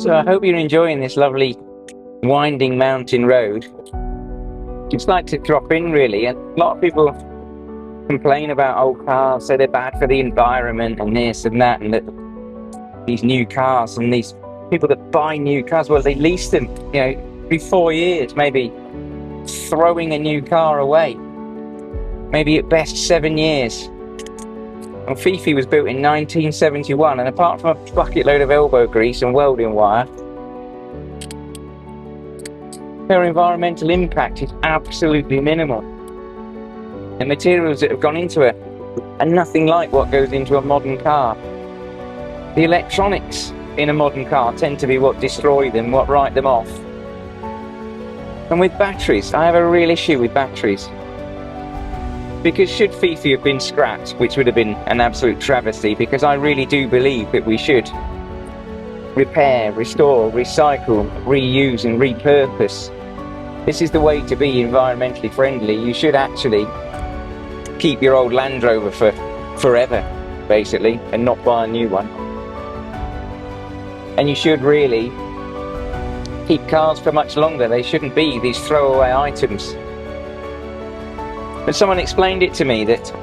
So I hope you're enjoying this lovely winding mountain road. Just like to drop in really, and a lot of people complain about old cars, say they're bad for the environment and this and that, and that these new cars, and these people that buy new cars, well, they lease them, every 4 years, maybe throwing a new car away, maybe at best 7 years. Well, Fifi was built in 1971, and apart from a bucket load of elbow grease and welding wire, her environmental impact is absolutely minimal. The materials that have gone into it are nothing like what goes into a modern car. The electronics in a modern car tend to be what destroy them, what write them off. And with batteries, I have a real issue with batteries. Because should Fifi have been scrapped, which would have been an absolute travesty, because I really do believe that we should repair, restore, recycle, reuse and repurpose. This is the way to be environmentally friendly. You should actually keep your old Land Rover for forever, basically, and not buy a new one. And you should really keep cars for much longer. They shouldn't be these throwaway items. But someone explained it to me that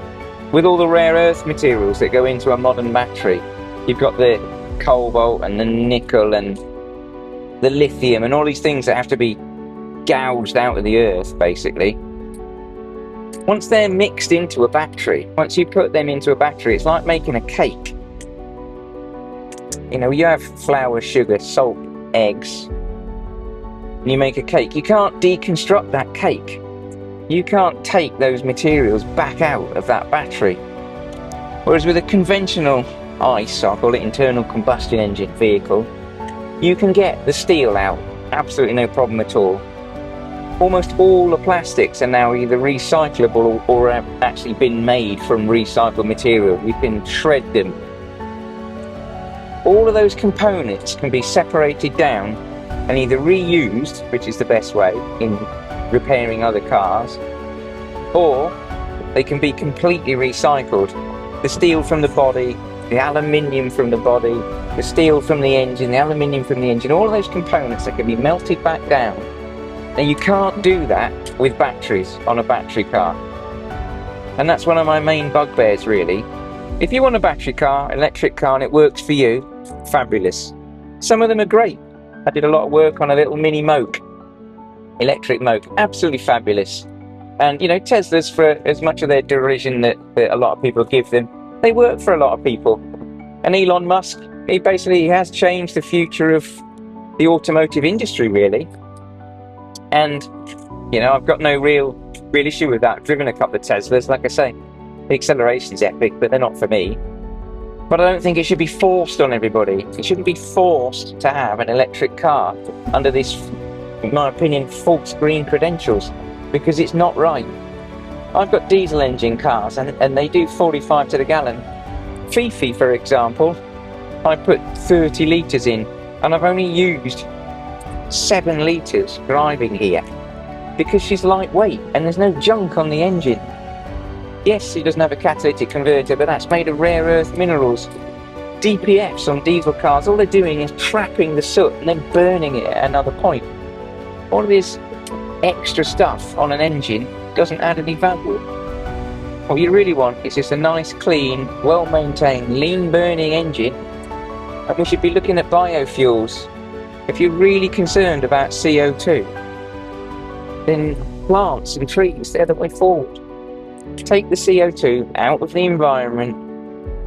with all the rare earth materials that go into a modern battery, you've got the cobalt and the nickel and the lithium and all these things that have to be gouged out of the earth, basically. Once they're mixed into a battery, once you put them into a battery, it's like making a cake. You have flour, sugar, salt, eggs, and you make a cake. You can't deconstruct that cake. You can't take those materials back out of that battery. Whereas with a conventional ICE, I'll call it internal combustion engine vehicle, you can get the steel out, absolutely no problem at all. Almost all the plastics are now either recyclable or have actually been made from recycled material. You can shred them. All of those components can be separated down and either reused, which is the best way in repairing other cars, or they can be completely recycled. The steel from the body, the aluminium from the body, the steel from the engine, the aluminium from the engine, all of those components that can be melted back down. Now you can't do that with batteries on a battery car. And that's one of my main bugbears really. If you want a battery car, electric car, and it works for you, fabulous. Some of them are great. I did a lot of work on a little mini moke. Electric moke, absolutely fabulous. And Teslas, for as much of their derision that a lot of people give them, they work for a lot of people. And Elon Musk, he basically has changed the future of the automotive industry really. And I've got no real issue with that. I've driven a couple of Teslas, like I say, the acceleration's epic, but they're not for me. But I don't think it should be forced on everybody. It shouldn't be forced to have an electric car under this, in my opinion, false green credentials, because it's not right. I've got diesel engine cars and they do 45 to the gallon. Fifi, for example, I put 30 litres in and I've only used 7 litres driving here because she's lightweight and there's no junk on the engine. Yes, she doesn't have a catalytic converter, but that's made of rare earth minerals. DPFs on diesel cars, all they're doing is trapping the soot and then burning it at another point. All of this extra stuff on an engine doesn't add any value. What you really want is just a nice, clean, well-maintained, lean-burning engine, and we should be looking at biofuels. If you're really concerned about CO2, then plants and trees, they're the way forward. Take the CO2 out of the environment,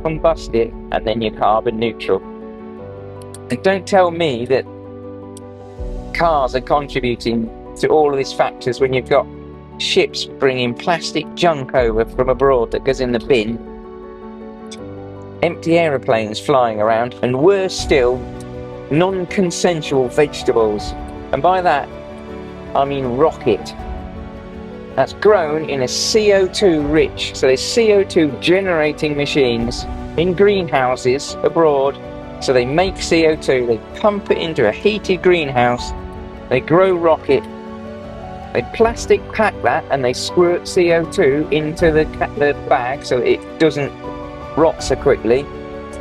combust it, and then you're carbon neutral. And don't tell me that cars are contributing to all of these factors when you've got ships bringing plastic junk over from abroad that goes in the bin, empty aeroplanes flying around, and worse still, non-consensual vegetables. And by that, I mean rocket. That's grown in a CO2 rich, so there's CO2 generating machines in greenhouses abroad. So they make CO2, they pump it into a heated greenhouse, they grow rocket, they plastic pack that and they squirt CO2 into the bag so it doesn't rot so quickly.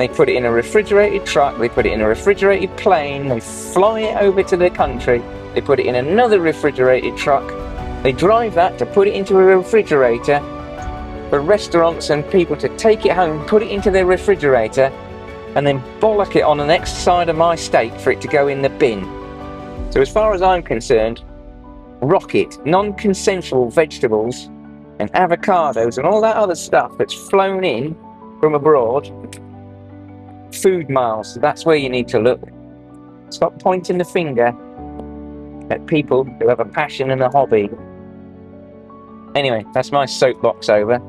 They put it in a refrigerated truck, they put it in a refrigerated plane, they fly it over to the country, they put it in another refrigerated truck, they drive that to put it into a refrigerator for restaurants and people to take it home, put it into their refrigerator, and then bollock it on the next side of my steak for it to go in the bin. So as far as I'm concerned, rocket, non-consensual vegetables and avocados and all that other stuff that's flown in from abroad, food miles, that's where you need to look. Stop pointing the finger at people who have a passion and a hobby. Anyway, that's my soapbox over.